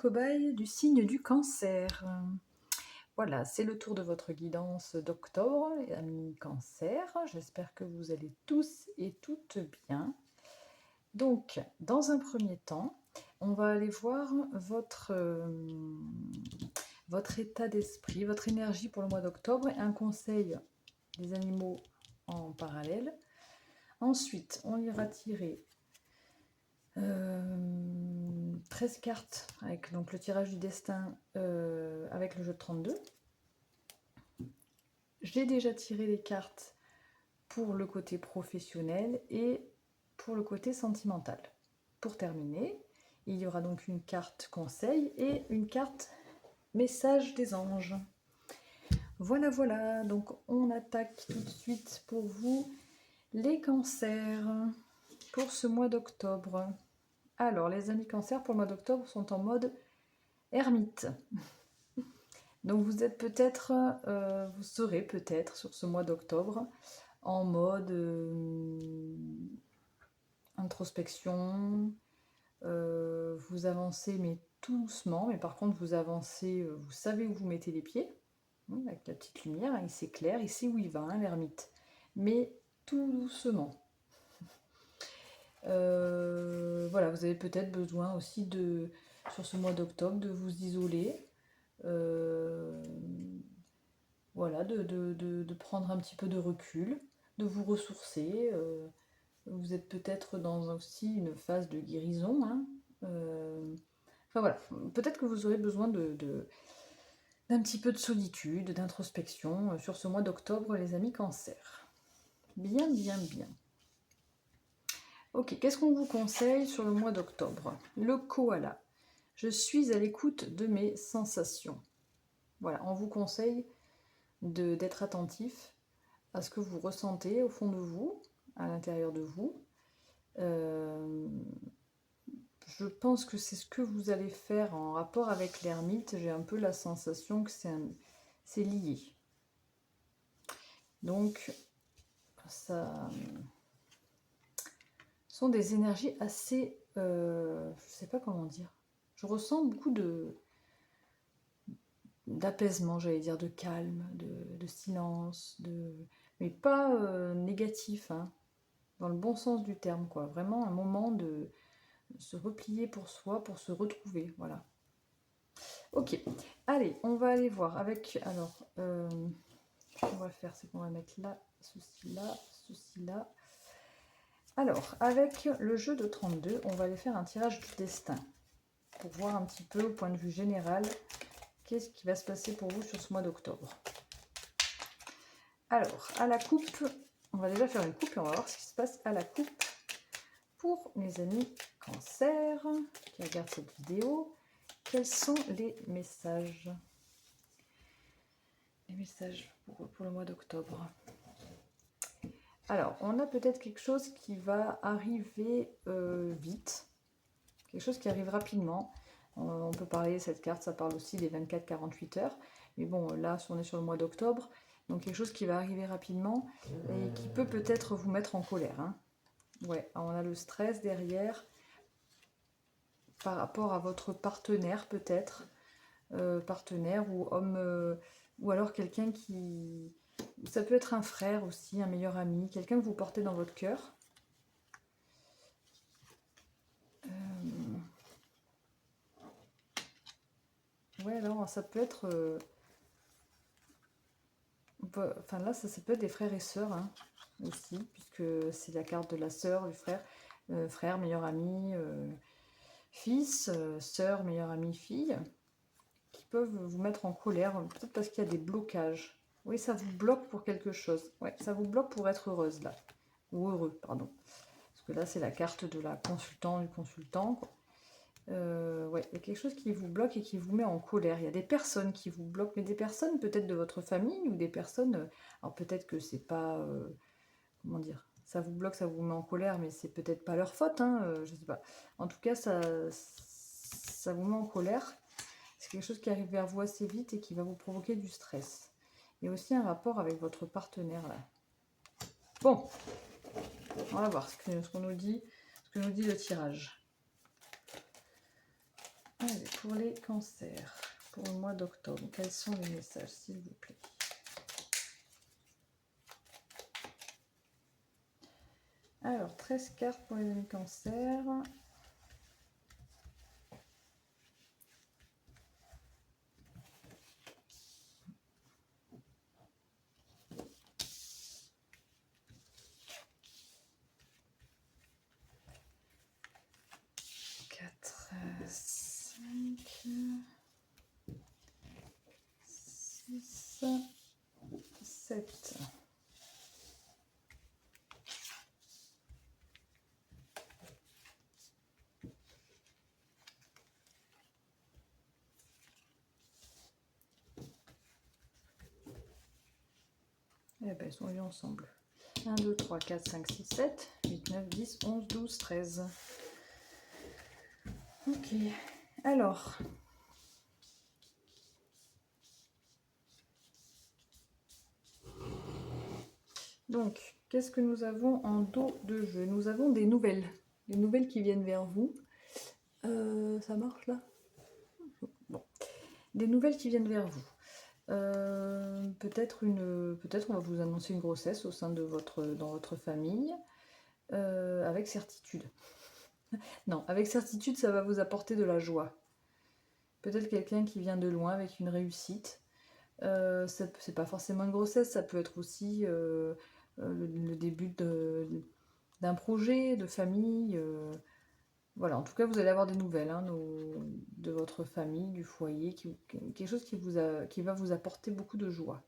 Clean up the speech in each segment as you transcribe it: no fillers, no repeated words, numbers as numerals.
cobaye du signe du Cancer. Voilà, c'est le tour de votre guidance d'octobre, les amis Cancer. J'espère que vous allez tous et toutes bien. Donc, dans un premier temps, on va aller voir votre état d'esprit, votre énergie pour le mois d'octobre et un conseil des animaux en parallèle. Ensuite, on ira tirer 13 cartes avec donc, le tirage du destin avec le jeu de 32. J'ai déjà tiré les cartes pour le côté professionnel et pour le côté sentimental. Pour terminer, il y aura donc une carte conseil et une carte message des anges. Voilà, voilà, donc on attaque tout de suite pour vous les cancers pour ce mois d'octobre. Alors, les amis cancers pour le mois d'octobre sont en mode ermite. Donc vous êtes peut-être, vous serez peut-être sur ce mois d'octobre en mode introspection. Vous avancez mais tout doucement, mais par contre vous avancez, vous savez où vous mettez les pieds, avec la petite lumière, hein, il s'éclaire, il sait où il va, hein, l'ermite, mais tout doucement. Voilà, vous avez peut-être besoin aussi sur ce mois d'octobre, de vous isoler. Voilà, de prendre un petit peu de recul, de vous ressourcer. Vous êtes peut-être dans aussi une phase de guérison. Hein. Enfin voilà, peut-être que vous aurez besoin d'un petit peu de solitude, d'introspection sur ce mois d'octobre, les amis Cancer. Bien, bien, bien. Ok, qu'est-ce qu'on vous conseille sur le mois d'octobre? Le koala. Je suis à l'écoute de mes sensations. Voilà, on vous conseille d'être attentif à ce que vous ressentez au fond de vous, à l'intérieur de vous. Je pense que c'est ce que vous allez faire en rapport avec l'ermite. J'ai un peu la sensation que c'est lié. Donc, ça sont des énergies assez... je sais pas comment dire. Je ressens beaucoup d'apaisement, j'allais dire, de calme, de silence, mais pas négatif, hein, dans le bon sens du terme, quoi. Vraiment un moment de se replier pour soi, pour se retrouver, voilà. Ok, allez, on va aller voir avec, alors, ce qu'on va faire, c'est qu'on va mettre là, ceci là, ceci là. Alors, avec le jeu de 32, on va aller faire un tirage du destin, pour voir un petit peu, au point de vue général, qu'est-ce qui va se passer pour vous sur ce mois d'octobre. Alors, à la coupe, on va déjà faire une coupe et on va voir ce qui se passe à la coupe pour mes amis Cancer qui regardent cette vidéo. Quels sont les messages? Les messages pour le mois d'octobre. Alors, on a peut-être quelque chose qui va arriver vite, quelque chose qui arrive rapidement. On peut parler, cette carte, ça parle aussi des 24-48 heures. Mais bon, là, on est sur le mois d'octobre. Donc, quelque chose qui va arriver rapidement et qui peut peut-être vous mettre en colère. Hein. Ouais, on a le stress derrière par rapport à votre partenaire, peut-être. Partenaire ou homme, ou alors quelqu'un qui... Ça peut être un frère aussi, un meilleur ami, quelqu'un que vous portez dans votre cœur. Ouais, alors ça peut être... Enfin là, ça peut être des frères et sœurs hein, aussi, puisque c'est la carte de la sœur, du frère. Frère, meilleur ami, fils, sœur, meilleur ami, fille, qui peuvent vous mettre en colère, peut-être parce qu'il y a des blocages. Oui, ça vous bloque pour quelque chose. Ouais, ça vous bloque pour être heureuse là. Ou heureux, pardon. Parce que là, c'est la carte de la consultante, du consultant. Ouais, il y a quelque chose qui vous bloque et qui vous met en colère. Il y a des personnes qui vous bloquent, mais des personnes peut-être de votre famille ou des personnes... alors peut-être que c'est pas... comment dire? Ça vous bloque, ça vous met en colère, mais c'est peut-être pas leur faute, hein, je sais pas. En tout cas, ça vous met en colère. C'est quelque chose qui arrive vers vous assez vite et qui va vous provoquer du stress. Il y a aussi un rapport avec votre partenaire, là. Bon, on va voir ce que nous dit le tirage. Allez, pour les cancers, pour le mois d'octobre, quels sont les messages, s'il vous plaît? Alors, 13 cartes pour les amis cancers. Quatre, 5, 6, 7. Eh ben, ils sont venus ensemble. 1, 2, 3, 4, 5, 6, 7, 8, 9, 10, 11, 12, 13. Ok. Alors. Donc, qu'est-ce que nous avons en dos de jeu? Nous avons des nouvelles. Des nouvelles qui viennent vers vous. Ça marche là? Bon. Des nouvelles qui viennent vers vous. Peut-être on va vous annoncer une grossesse au sein de dans votre famille, avec certitude. Non, avec certitude, ça va vous apporter de la joie. Peut-être quelqu'un qui vient de loin avec une réussite. C'est pas forcément une grossesse, ça peut être aussi le début d'un projet, de famille. Voilà, en tout cas, vous allez avoir des nouvelles hein, de votre famille, du foyer, quelque chose qui va vous apporter beaucoup de joie.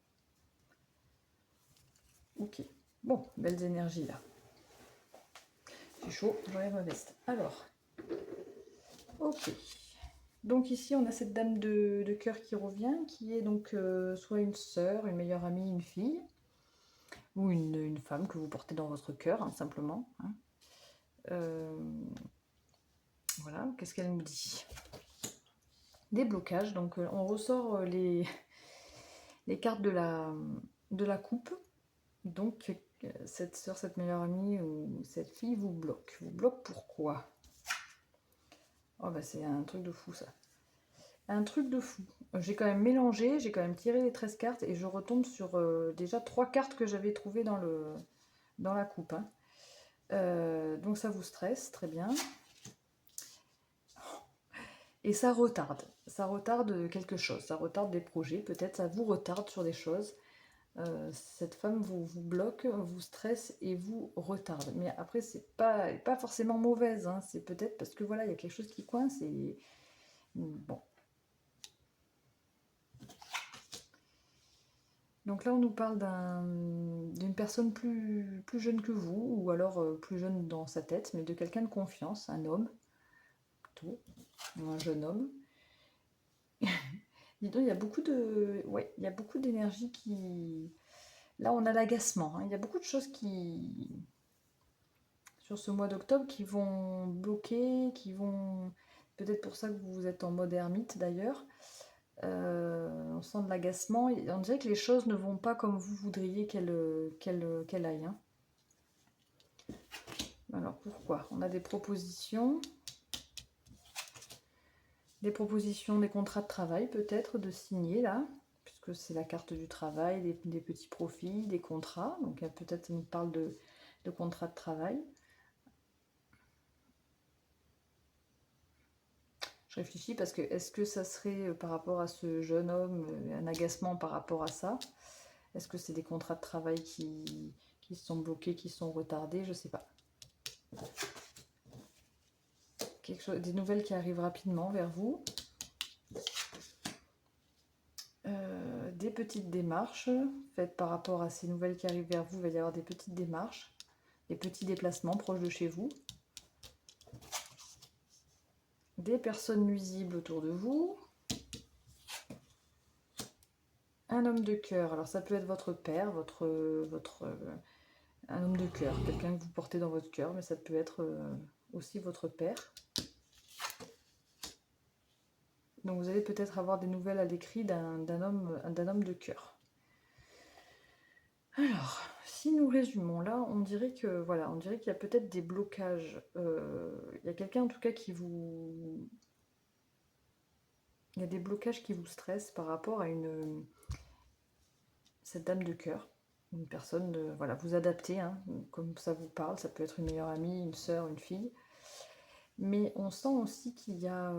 Ok, bon, belles énergies là. C'est chaud, j'enlève ma veste. Alors, ok. Donc ici, on a cette dame de cœur qui revient, qui est donc soit une sœur, une meilleure amie, une fille, ou une femme que vous portez dans votre cœur, hein, simplement. Hein. Voilà, qu'est-ce qu'elle nous dit? Des blocages, donc on ressort les cartes de la coupe. Donc cette sœur, cette meilleure amie ou cette fille vous bloque. Vous bloque pourquoi? Oh bah c'est un truc de fou ça. Un truc de fou. J'ai quand même mélangé, j'ai quand même tiré les 13 cartes et je retombe sur déjà 3 cartes que j'avais trouvées dans la coupe. Hein. Donc ça vous stresse, très bien. Et ça retarde quelque chose, ça retarde des projets, peut-être ça vous retarde sur des choses. Cette femme vous bloque, vous stresse et vous retarde. Mais après, c'est pas forcément mauvaise, hein. C'est peut-être parce que voilà, il y a quelque chose qui coince et bon. Donc là, on nous parle d'une personne plus jeune que vous, ou alors plus jeune dans sa tête, mais de quelqu'un de confiance, un homme, plutôt, ou un jeune homme. Dis donc, il y a beaucoup d'énergie qui... Là, on a l'agacement. Hein. Il y a beaucoup de choses sur ce mois d'octobre qui vont bloquer, qui vont... Peut-être pour ça que vous êtes en mode ermite d'ailleurs. On sent de l'agacement. On dirait que les choses ne vont pas comme vous voudriez qu'elles aillent. Hein. Alors pourquoi? On a des propositions. Des propositions, des contrats de travail peut-être de signer là. Puisque c'est la carte du travail, des petits profits, des contrats. Donc peut-être ça nous parle de contrat de travail. Je réfléchis parce que est-ce que ça serait par rapport à ce jeune homme un agacement par rapport à ça? Est-ce que c'est des contrats de travail qui sont bloqués, qui sont retardés? Je sais pas. Des nouvelles qui arrivent rapidement vers vous. Des petites démarches faites par rapport à ces nouvelles qui arrivent vers vous. Il va y avoir des petites démarches, des petits déplacements proches de chez vous. Des personnes nuisibles autour de vous. Un homme de cœur, alors ça peut être votre père, un homme de cœur, quelqu'un que vous portez dans votre cœur, mais ça peut être aussi votre père. Donc vous allez peut-être avoir des nouvelles à l'écrit d'un homme de cœur. Alors, si nous résumons là, on dirait que voilà, on dirait qu'il y a peut-être des blocages. Il y a quelqu'un en tout cas qui vous il y a des blocages qui vous stressent par rapport à cette dame de cœur. Une personne, voilà, vous adaptez, hein, comme ça vous parle. Ça peut être une meilleure amie, une sœur, une fille. Mais on sent aussi qu'il y a,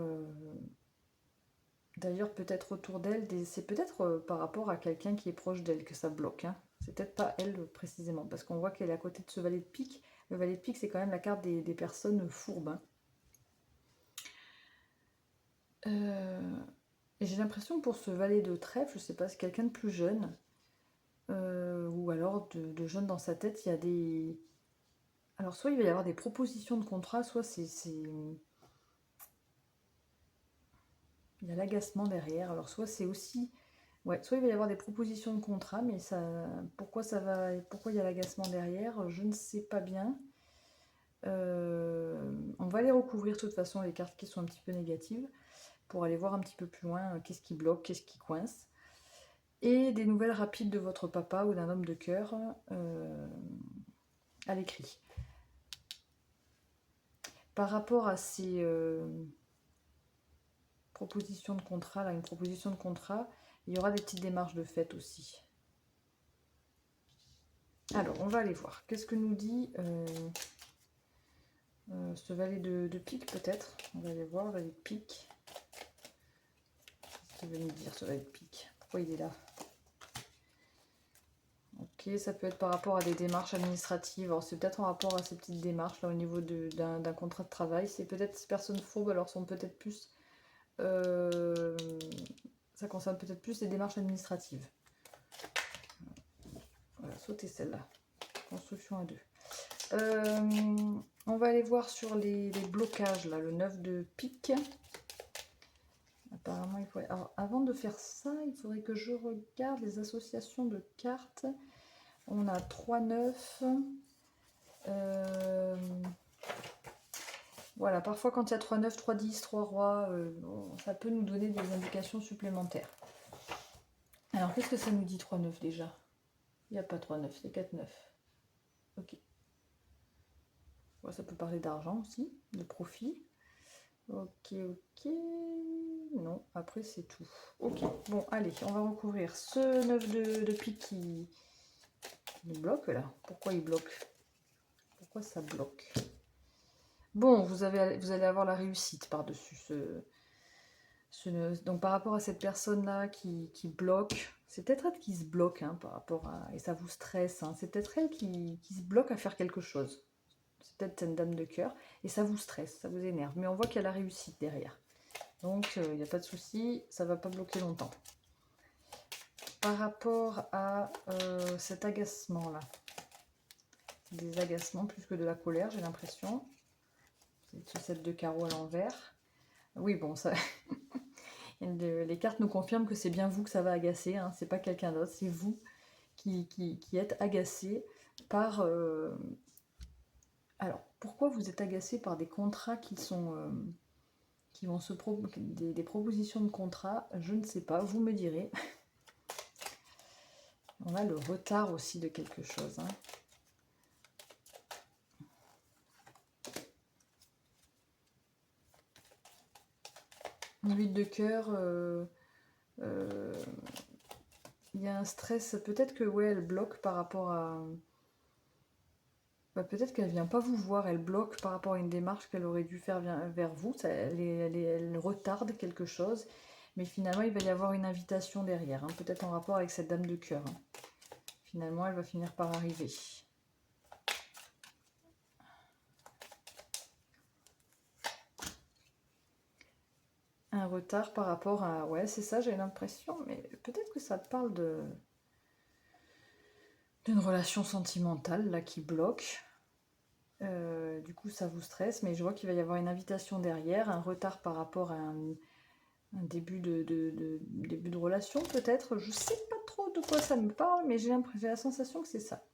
d'ailleurs peut-être autour d'elle, c'est peut-être par rapport à quelqu'un qui est proche d'elle que ça bloque. Hein. C'est peut-être pas elle précisément, parce qu'on voit qu'elle est à côté de ce valet de pique. Le valet de pique, c'est quand même la carte des personnes fourbes. Hein. Et j'ai l'impression que pour ce valet de trèfle, je sais pas, c'est quelqu'un de plus jeune, ou alors de jeune dans sa tête, il y a des... Alors soit il va y avoir des propositions de contrat, soit il y a l'agacement derrière. Alors soit c'est aussi... Ouais, soit il va y avoir des propositions de contrat, mais ça, pourquoi il y a l'agacement derrière, je ne sais pas bien. On va les recouvrir de toute façon, les cartes qui sont un petit peu négatives, pour aller voir un petit peu plus loin qu'est-ce qui bloque, qu'est-ce qui coince. Et des nouvelles rapides de votre papa ou d'un homme de cœur à l'écrit. Par rapport à ces propositions de contrat, là, une proposition de contrat, il y aura des petites démarches de fait aussi. Alors, on va aller voir. Qu'est-ce que nous dit ce valet de pique, peut-être? On va aller voir, le valet de pique. Qu'est-ce qu'il veut nous dire, ce valet de pique? Pourquoi il est là? Ok, ça peut être par rapport à des démarches administratives. Alors, c'est peut-être en rapport à ces petites démarches, là, au niveau d'un contrat de travail. C'est peut-être ces personnes fourbes, alors sont peut-être plus... ça concerne peut-être plus les démarches administratives. Voilà, sautez celle-là. Construction à 2. On va aller voir sur les blocages, là, le 9 de pique. Apparemment, il faudrait... Alors, avant de faire ça, il faudrait que je regarde les associations de cartes. On a 3-9. Voilà, parfois quand il y a 3-9, 3-10, 3 rois, ça peut nous donner des indications supplémentaires. Alors, qu'est-ce que ça nous dit 3-9 déjà? Il n'y a pas 3-9, c'est 4-9. Ok. Ouais, ça peut parler d'argent aussi, de profit. Ok, ok. Non, après c'est tout. Ok, bon, allez, on va recouvrir ce 9 de pique qui bloque là. Pourquoi il bloque? Pourquoi ça bloque? Bon, vous allez avoir la réussite par-dessus donc par rapport à cette personne-là qui bloque, c'est peut-être elle qui se bloque hein, par rapport à... Et ça vous stresse, hein, c'est peut-être elle qui se bloque à faire quelque chose. C'est peut-être une dame de cœur, et ça vous stresse, ça vous énerve. Mais on voit qu'il y a la réussite derrière. Donc, il n'y a pas de souci, ça ne va pas bloquer longtemps. Par rapport à cet agacement-là, des agacements plus que de la colère, j'ai l'impression. C'est ce 7 de carreau à l'envers. Oui, bon, ça... les cartes nous confirment que c'est bien vous que ça va agacer, hein, c'est pas quelqu'un d'autre, c'est vous qui êtes agacé par... Alors, pourquoi vous êtes agacé par des contrats qui sont... qui vont des propositions de contrat, je ne sais pas, vous me direz. On a le retard aussi de quelque chose. Hein. Une 8 de cœur, il y a un stress, peut-être que ouais, elle bloque par rapport à... Bah, peut-être qu'elle vient pas vous voir, elle bloque par rapport à une démarche qu'elle aurait dû faire vers vous, elle retarde quelque chose, mais finalement il va y avoir une invitation derrière, hein, peut-être en rapport avec cette dame de cœur. Hein. Finalement elle va finir par arriver. Un retard par rapport à... Ouais, c'est ça, j'ai l'impression, mais peut-être que ça te parle d'une relation sentimentale, là, qui bloque. Du coup, ça vous stresse, mais je vois qu'il va y avoir une invitation derrière, un retard par rapport à un début début de relation, peut-être. Je sais pas trop de quoi ça me parle, mais j'ai la sensation que c'est ça.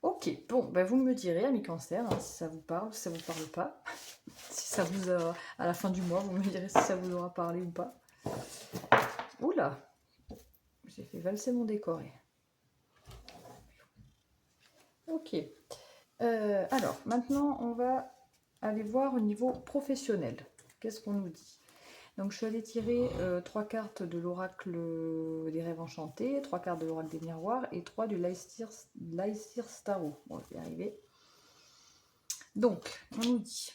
Ok, bon, bah vous me direz, amis cancer, hein, si ça vous parle, si ça vous parle pas. Si ça vous a... À la fin du mois, vous me direz si ça vous aura parlé ou pas. Oula, j'ai fait valser mon décoré. Ok. Alors, maintenant, on va aller voir au niveau professionnel. Qu'est-ce qu'on nous dit? Donc je suis allée tirer 3 cartes de l'oracle des rêves enchantés, 3 cartes de l'oracle des miroirs et 3 du Lycir Starro. Bon, je vais y arriver. Donc, on nous dit...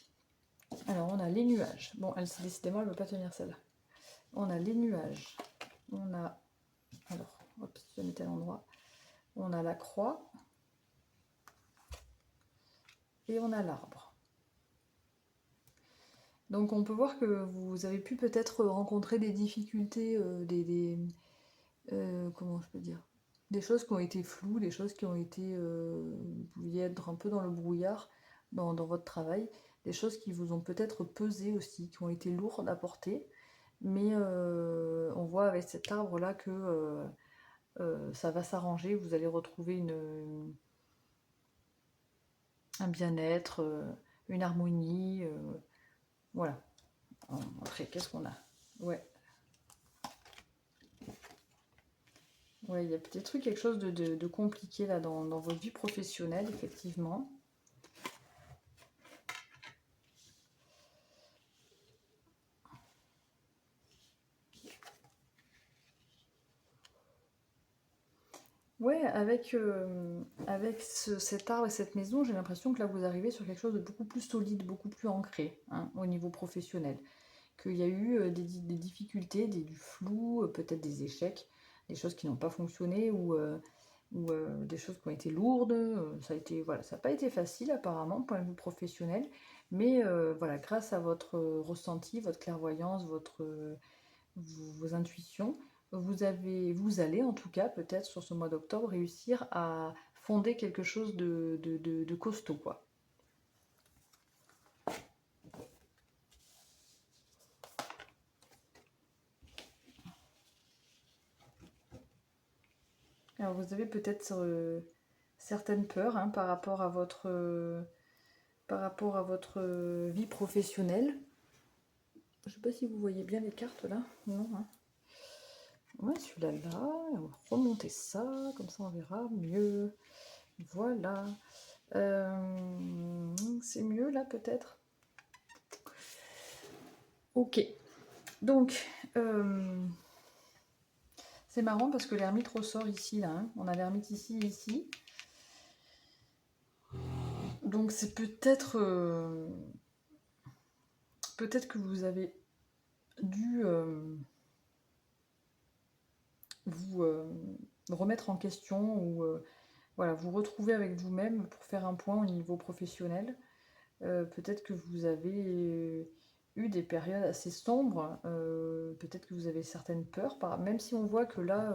Alors, on a les nuages. Bon, elle s'est décidément, elle ne veut pas tenir celle-là. On a les nuages. On a... Alors, hop, je vais mettre à l'endroit. On a la croix. Et on a l'arbre. Donc on peut voir que vous avez pu peut-être rencontrer des difficultés, comment je peux dire, des choses qui ont été floues, des choses qui ont été, vous pouviez être un peu dans le brouillard dans votre travail, des choses qui vous ont peut-être pesé aussi, qui ont été lourdes à porter, mais on voit avec cet arbre-là que ça va s'arranger, vous allez retrouver un bien-être, une harmonie, voilà. Après, qu'est-ce qu'on a? Ouais. Ouais, il y a peut-être eu quelque chose de compliqué là dans votre vie professionnelle, effectivement. Ouais, avec cet arbre et cette maison, j'ai l'impression que là vous arrivez sur quelque chose de beaucoup plus solide, beaucoup plus ancré, hein, au niveau professionnel. Qu'il y a eu des difficultés, du flou, peut-être des échecs, des choses qui n'ont pas fonctionné ou des choses qui ont été lourdes. Ça a été, voilà, ça n'a pas été facile apparemment, point de vue professionnel, mais voilà, grâce à votre ressenti, votre clairvoyance, vos intuitions, vous allez en tout cas peut-être sur ce mois d'octobre réussir à fonder quelque chose de costaud, quoi. Alors vous avez peut-être certaines peurs, hein, par rapport à votre vie professionnelle. Je ne sais pas si vous voyez bien les cartes là. Non, hein. Ouais, celui-là là, on va remonter ça, comme ça on verra mieux. Voilà. C'est mieux là peut-être. Ok. Donc, c'est marrant parce que l'ermite ressort ici là. Hein. On a l'ermite ici et ici. Donc c'est peut-être que vous avez dû vous remettre en question ou voilà, vous retrouver avec vous-même pour faire un point au niveau professionnel. Peut-être que vous avez eu des périodes assez sombres, peut-être que vous avez certaines peurs, même si on voit que là,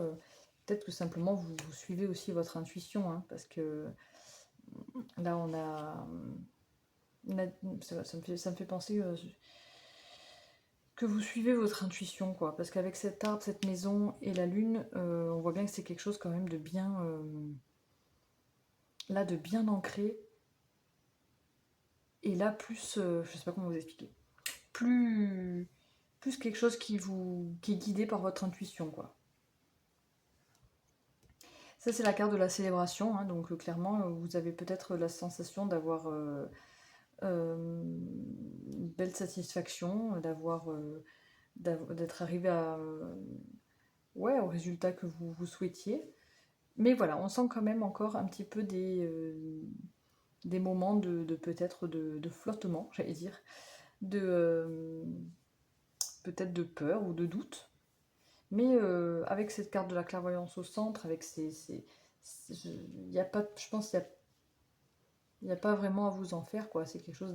peut-être que simplement vous suivez aussi votre intuition, hein, parce que là ça me fait penser que vous suivez votre intuition, quoi, parce qu'avec cet arbre, cette maison et la lune, on voit bien que c'est quelque chose quand même de bien, là, de bien ancré, et là, plus, je sais pas comment vous expliquer, plus quelque chose qui est guidé par votre intuition, quoi. Ça, c'est la carte de la célébration, hein, donc clairement, vous avez peut-être la sensation d'avoir une belle satisfaction, d'être arrivé ouais, au résultat que vous souhaitiez. Mais voilà, on sent quand même encore un petit peu des moments de peut-être de flottement, j'allais dire, peut-être de peur ou de doute. Mais avec cette carte de la clairvoyance au centre, avec y a pas, je pense qu'il n'y a pas vraiment à vous en faire, quoi. C'est quelque chose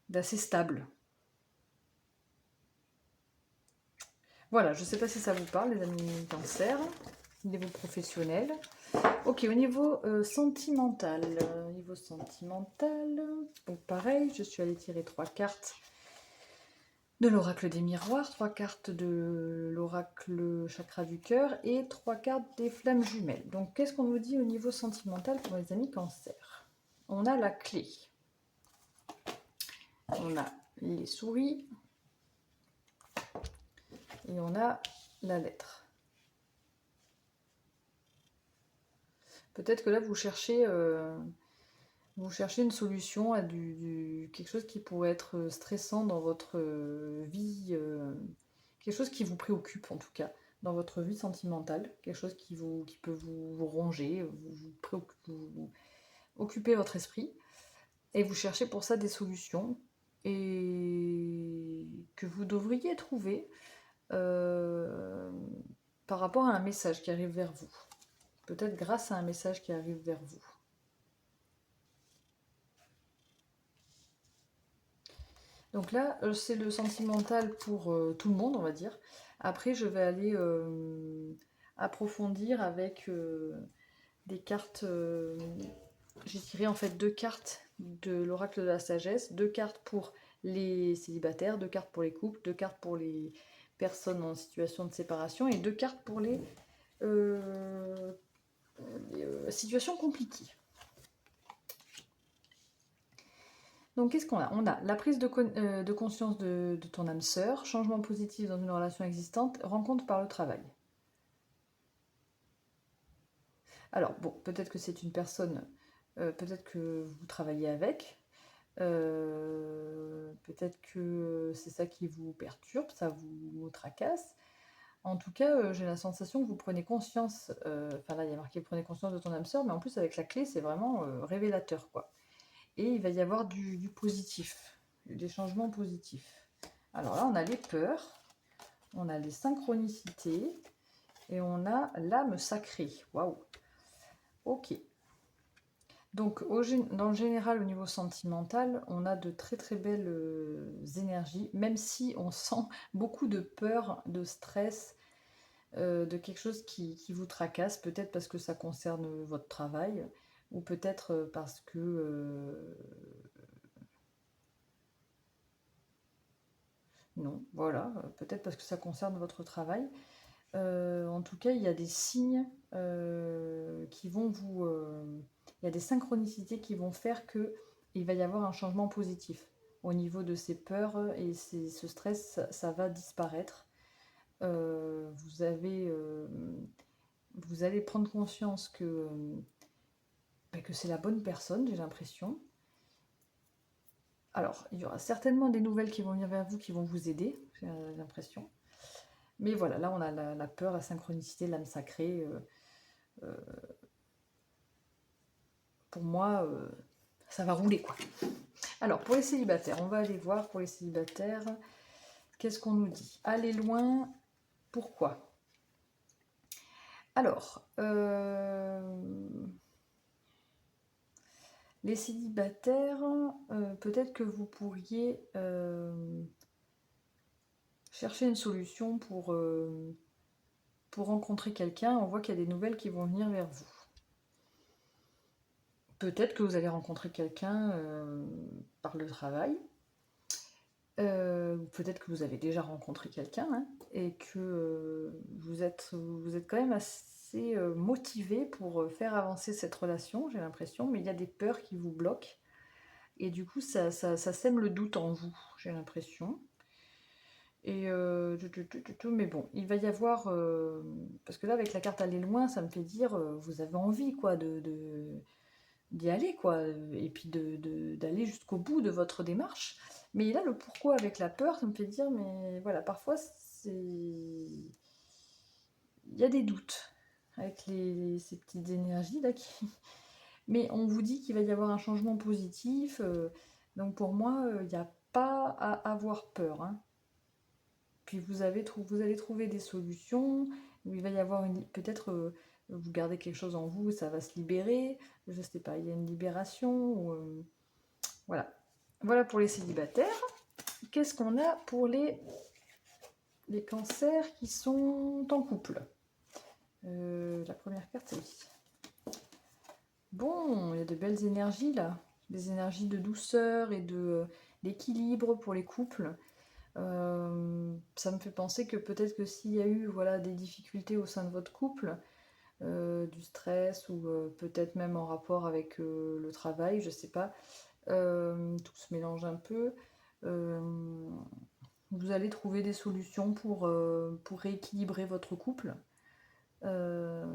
d'assez stable. Voilà, je ne sais pas si ça vous parle, les amis Cancer, au niveau professionnel. Ok, au niveau sentimental. Donc pareil, je suis allée tirer 3 cartes de l'oracle des miroirs, 3 cartes de l'oracle chakra du cœur et 3 cartes des flammes jumelles. Donc qu'est-ce qu'on nous dit au niveau sentimental pour les amis Cancer? On a la clé. On a les souris. Et on a la lettre. Peut-être que là, vous cherchez Vous cherchez une solution à quelque chose qui pourrait être stressant dans votre vie, quelque chose qui vous préoccupe en tout cas, dans votre vie sentimentale, quelque chose qui peut vous ronger, vous occuper votre esprit, et vous cherchez pour ça des solutions, et que vous devriez trouver euh, par rapport à un message qui arrive vers vous. Peut-être grâce à un message qui arrive vers vous. Donc là, c'est le sentimental pour tout le monde, on va dire. Après, je vais aller approfondir avec des cartes. J'ai tiré en fait 2 cartes de l'oracle de la sagesse, 2 cartes pour les célibataires, 2 cartes pour les couples, 2 cartes pour les personnes en situation de séparation et 2 cartes pour euh, les situations compliquées. Donc qu'est-ce qu'on a? On a la prise de conscience de ton âme sœur, changement positif dans une relation existante, rencontre par le travail. Alors bon, peut-être que c'est une personne, peut-être que vous travaillez avec, peut-être que c'est ça qui vous perturbe, ça vous tracasse. En tout cas, j'ai la sensation que vous prenez conscience, enfin là il y a marqué prenez conscience de ton âme sœur, mais en plus avec la clé c'est vraiment révélateur quoi. Et il va y avoir du positif, des changements positifs. Alors là, on a les peurs, on a les synchronicités et on a l'âme sacrée. Waouh! Ok. Donc, dans le général, au niveau sentimental, on a de très très belles énergies, même si on sent beaucoup de peur, de stress, de quelque chose qui vous tracasse, peut-être parce que ça concerne votre travail, ou peut-être parce que non, voilà, peut-être parce que ça concerne votre travail. En tout cas, il y a des signes qui vont vous... il y a des synchronicités qui vont faire que il va y avoir un changement positif. Au niveau de ces peurs et ce stress, ça va disparaître. Vous vous allez prendre conscience que c'est la bonne personne, j'ai l'impression. Alors, il y aura certainement des nouvelles qui vont venir vers vous, qui vont vous aider, j'ai l'impression. Mais voilà, là on a la peur, la synchronicité, l'âme sacrée. Euh, pour moi, ça va rouler quoi. Alors pour les célibataires, on va aller voir pour les célibataires, qu'est-ce qu'on nous dit? Aller loin, pourquoi? Alors, les célibataires, peut-être que vous pourriez chercher une solution pour rencontrer quelqu'un. On voit qu'il y a des nouvelles qui vont venir vers vous. Peut-être que vous allez rencontrer quelqu'un par le travail. Peut-être que vous avez déjà rencontré quelqu'un hein, et que vous êtes quand même assez motivé pour faire avancer cette relation, j'ai l'impression, mais il y a des peurs qui vous bloquent et du coup ça sème le doute en vous, j'ai l'impression. Et mais bon, il va y avoir parce que là avec la carte aller loin, ça me fait dire vous avez envie quoi d'y aller quoi et puis d'aller jusqu'au bout de votre démarche. Mais là le pourquoi avec la peur, ça me fait dire mais voilà, parfois c'est il y a des doutes avec ces petites énergies là qui mais on vous dit qu'il va y avoir un changement positif donc pour moi il n'y a pas à avoir peur hein. Puis vous allez trouver des solutions, il va y avoir peut-être vous gardez quelque chose en vous, ça va se libérer, je sais pas, il y a une libération, ou, voilà. Voilà pour les célibataires. Qu'est-ce qu'on a pour les cancers qui sont en couple? La première carte, c'est oui. Bon, il y a de belles énergies là, des énergies de douceur et d'équilibre pour les couples. Ça me fait penser que peut-être que s'il y a eu voilà, des difficultés au sein de votre couple, du stress ou peut-être même en rapport avec le travail, je sais pas, tout se mélange un peu. Euh, vous allez trouver des solutions pour rééquilibrer votre couple. Euh,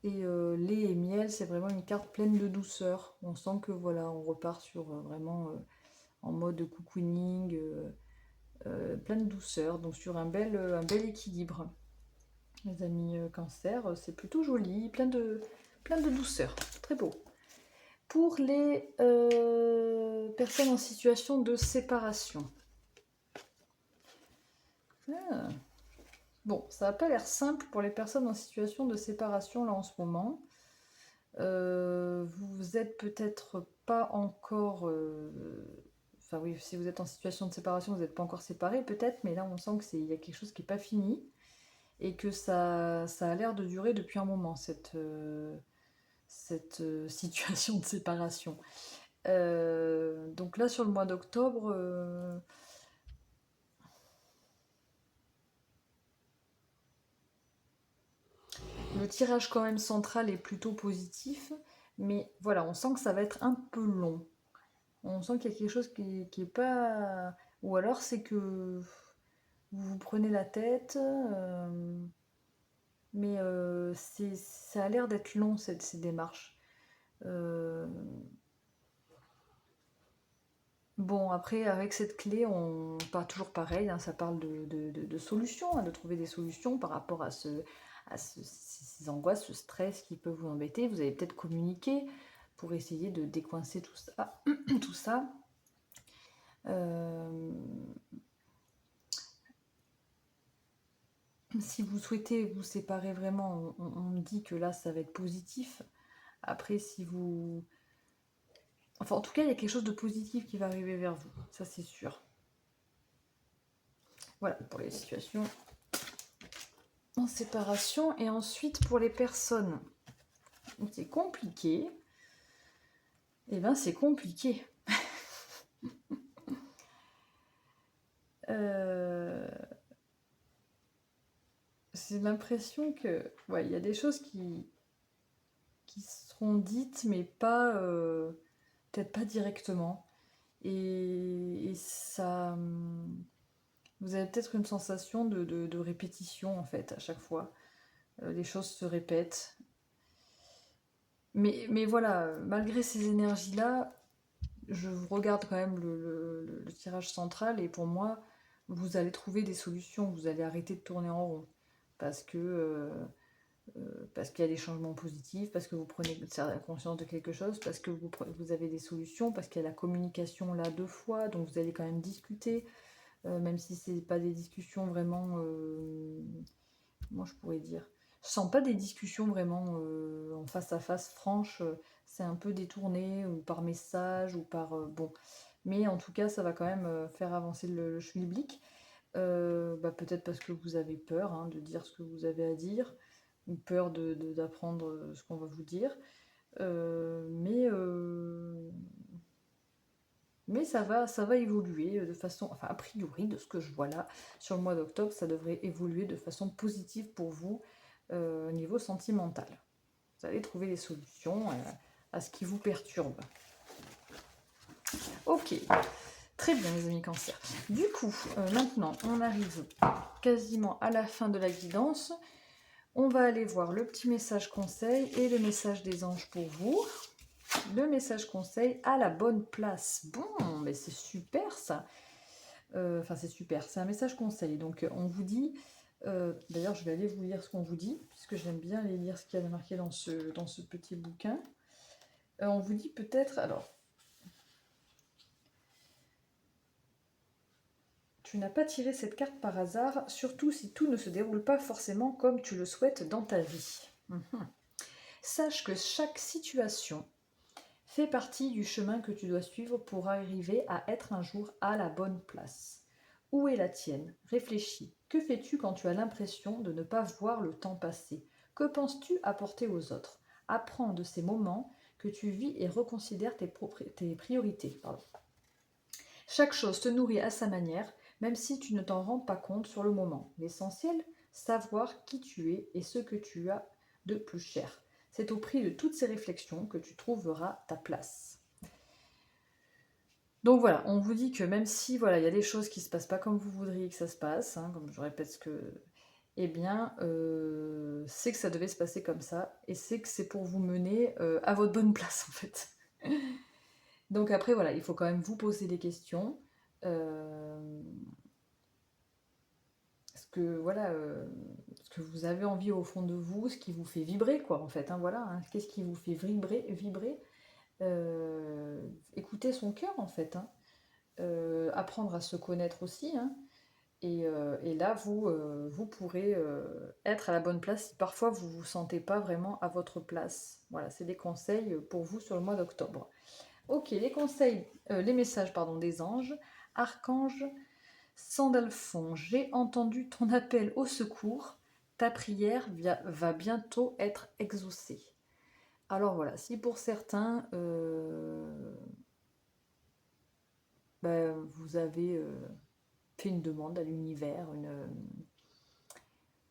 Et lait et miel, c'est vraiment une carte pleine de douceur. On sent que voilà, on repart sur vraiment en mode cocooning, plein de douceur, donc sur un bel équilibre. Les amis cancer, c'est plutôt joli, plein de douceur, très beau. Pour les personnes en situation de séparation. Ah. Bon, ça n'a pas l'air simple pour les personnes en situation de séparation là en ce moment. Vous êtes peut-être pas encore... Enfin oui, si vous êtes en situation de séparation, vous n'êtes pas encore séparés peut-être, mais là on sent qu'il y a quelque chose qui n'est pas fini et que ça a l'air de durer depuis un moment, cette situation de séparation. Donc là sur le mois d'octobre... le tirage quand même central est plutôt positif, mais voilà, on sent que ça va être un peu long. On sent qu'il y a quelque chose qui est pas... Ou alors c'est que vous vous prenez la tête, mais ça a l'air d'être long ces démarches. Bon, après, avec cette clé, on pas toujours pareil, hein, ça parle de solutions, hein, de trouver des solutions par rapport à ces angoisses, ce stress qui peut vous embêter. Vous allez peut-être communiquer pour essayer de décoincer tout ça. tout ça. Si vous souhaitez vous séparer vraiment, on me dit que là, ça va être positif. Après, si vous... Enfin, en tout cas, il y a quelque chose de positif qui va arriver vers vous. Ça, c'est sûr. Voilà, pour les situations en séparation. Et ensuite, pour les personnes où c'est compliqué, eh bien, c'est compliqué. J'ai l'impression que... Ouais, il y a des choses qui seront dites, mais pas... peut-être pas directement. Et ça... Vous avez peut-être une sensation de répétition, en fait, à chaque fois. Les choses se répètent. Mais voilà, malgré ces énergies-là, je vous regarde quand même le tirage central et pour moi, vous allez trouver des solutions. Vous allez arrêter de tourner en rond. Parce que... parce qu'il y a des changements positifs, parce que vous prenez conscience de quelque chose, parce que vous avez des solutions, parce qu'il y a la communication là 2 fois, donc vous allez quand même discuter, même si c'est pas des discussions vraiment, moi je pourrais dire, je sens pas des discussions vraiment en face à face franches, c'est un peu détourné, ou par message, ou par, bon, mais en tout cas ça va quand même faire avancer le schmilblick, peut-être parce que vous avez peur hein, de dire ce que vous avez à dire, ou peur d'apprendre ce qu'on va vous dire, mais ça va évoluer de façon, enfin a priori de ce que je vois là, sur le mois d'octobre, ça devrait évoluer de façon positive pour vous au niveau sentimental. Vous allez trouver des solutions à ce qui vous perturbe. Ok, très bien les amis cancer. Du coup, maintenant on arrive quasiment à la fin de la guidance. On va aller voir le petit message conseil et le message des anges pour vous. Le message conseil à la bonne place. Bon, mais c'est super ça. Enfin, c'est super. C'est un message conseil. Donc, on vous dit... D'ailleurs, je vais aller vous lire ce qu'on vous dit, puisque j'aime bien aller lire ce qu'il y a marqué dans ce petit bouquin. On vous dit peut-être... Alors, tu n'as pas tiré cette carte par hasard, surtout si tout ne se déroule pas forcément comme tu le souhaites dans ta vie. Sache que chaque situation fait partie du chemin que tu dois suivre pour arriver à être un jour à la bonne place. Où est la tienne? Réfléchis. Que fais-tu quand tu as l'impression de ne pas voir le temps passer? Que penses-tu apporter aux autres? Apprends de ces moments que tu vis et reconsidère tes priorités. Chaque chose te nourrit à sa manière, même si tu ne t'en rends pas compte sur le moment. L'essentiel, savoir qui tu es et ce que tu as de plus cher. C'est au prix de toutes ces réflexions que tu trouveras ta place. Donc voilà, on vous dit que même si voilà, il y a des choses qui ne se passent pas comme vous voudriez que ça se passe, hein, comme je répète ce que... eh bien, c'est que ça devait se passer comme ça, et c'est que c'est pour vous mener à votre bonne place, en fait. Donc après, voilà, il faut quand même vous poser des questions. Ce que, voilà, ce que vous avez envie au fond de vous, ce qui vous fait vibrer, quoi, en fait, hein, voilà, hein. Qu'est-ce qui vous fait vibrer. Écouter son cœur, en fait, hein. Apprendre à se connaître aussi, hein. Et là, vous pourrez être à la bonne place si parfois vous ne vous sentez pas vraiment à votre place. Voilà, c'est des conseils pour vous sur le mois d'octobre. Ok, les conseils, les messages, pardon, des anges. Archange Sandalphon, j'ai entendu ton appel au secours. Ta prière va bientôt être exaucée. Alors voilà, si pour certains, vous avez fait une demande à l'univers,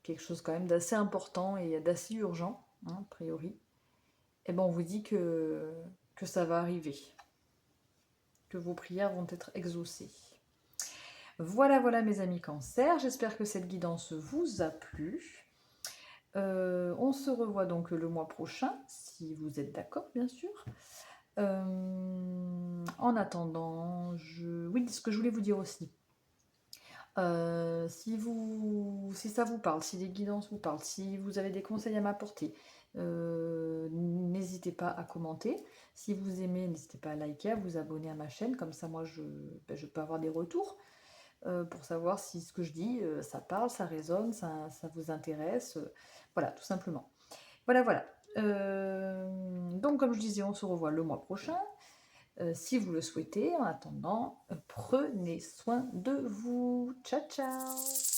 quelque chose quand même d'assez important et d'assez urgent, hein, a priori, et ben on vous dit que ça va arriver, que vos prières vont être exaucées. Voilà, voilà mes amis Cancer, j'espère que cette guidance vous a plu. On se revoit donc le mois prochain, si vous êtes d'accord, bien sûr. En attendant, oui, ce que je voulais vous dire aussi, si ça vous parle, si les guidances vous parlent, si vous avez des conseils à m'apporter, n'hésitez pas à commenter. Si vous aimez, n'hésitez pas à liker, à vous abonner à ma chaîne, comme ça moi je peux avoir des retours pour savoir si ce que je dis, ça parle, ça résonne, ça vous intéresse. Voilà, tout simplement. Voilà, voilà. Donc comme je disais, on se revoit le mois prochain. Si vous le souhaitez. En attendant, prenez soin de vous. Ciao, ciao!